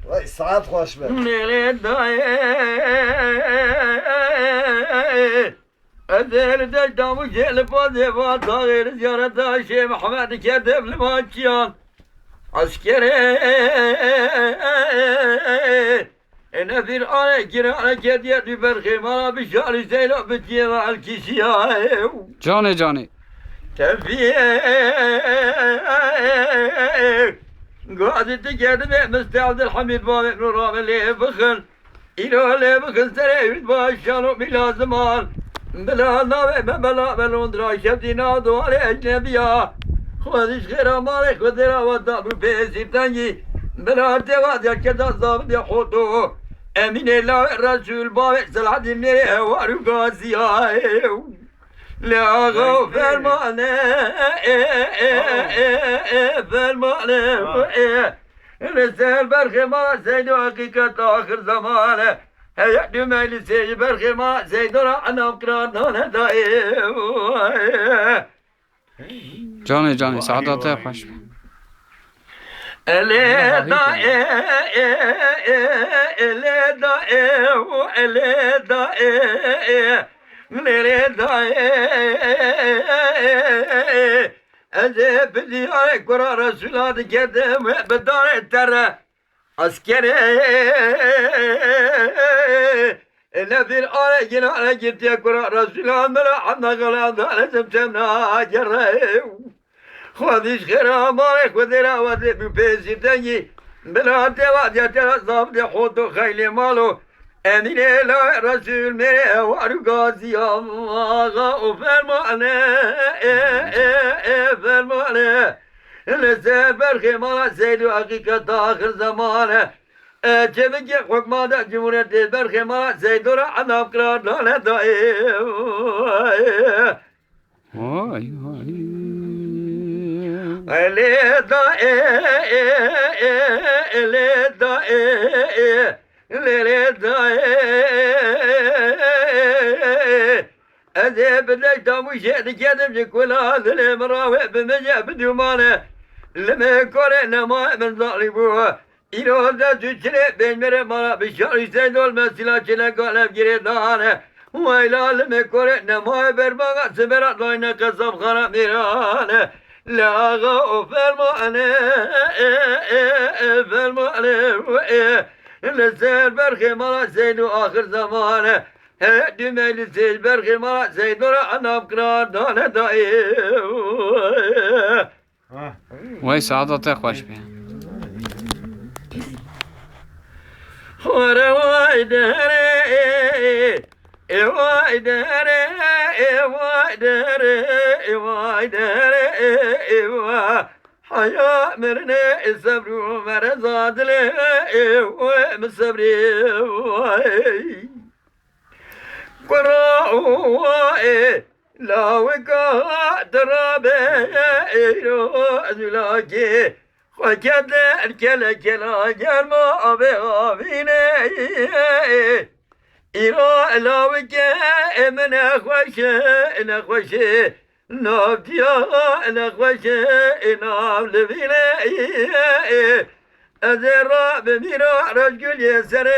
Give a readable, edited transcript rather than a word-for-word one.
Vay saat hoş be. Ezelde damu gelip vazifat ağır ziyarete Şeyh Muhammed Kedem Limançıyan askere nefir ana girana kediye düber khimara bişari zeynep bitiye ve alkişiya Canı canı. Tefiye Gazete geldi ve Müstevdil Hamid Bab İbn Rameli Bıkın İlâle bıkın sereyüt başşanu bila zaman Bila nave bela belondra şebdina duale ecnebiya Khvadiş khira malik ve dira ve dabru pesirtengi Bila tevat yerkeda zabit yahudu Emine la Resul Bab Selhadim nere varu gaziya La fermane fermane Nesel berkhima seydu hakikat ahir zamane Heyet dümeyli seydu berkhima seydura anam kıranane daim Canı canı. Saadete hoş. Ele da ele da ele da Nere da Eze bidiyay kura Resulat kedem bedar tere askere Nefir ale gine gitti kura Resulat mela anna galanda lezem temna cerre Khadiş khira marek ve dira ve büpezitengi Bela devat yatera zabde hudu khayli malu Emine la Resul mere var gaziyam Ağa o fermane fermane Lezer berkhimala seydu hakikat ahir zamane Çeminki hükmada cumhuriyeti berkhimala seydura anam kırar lale daim Vay vay. Ele da ele da Lele da Eze bedek damu şehdi kedimci kula Zile merave bimece bidumane Leme kore nema men zalibu İro da süçre benmere mara bişar hüseyin olmaz silah çile kalem gire dağane Vayla leme kore nema berbaga seberat layna kasab khana mirane Laga o fermane fermane Lezer berkhimala seydu ahir zamane Dümeyli seydu berkhimala seydura anam kırar dane daim Vay saadete hoş be. Vay dere Vay dere Vay dere Vay dere Vay Haya merine sabru merazadle ve mesabri Qura'u la weka darabe zulaki Fakade kele kela gelma abi abine İra la weka emne khoşe نابديا أنا خوشة نام لبينا أذرا بميرا رجل يسرى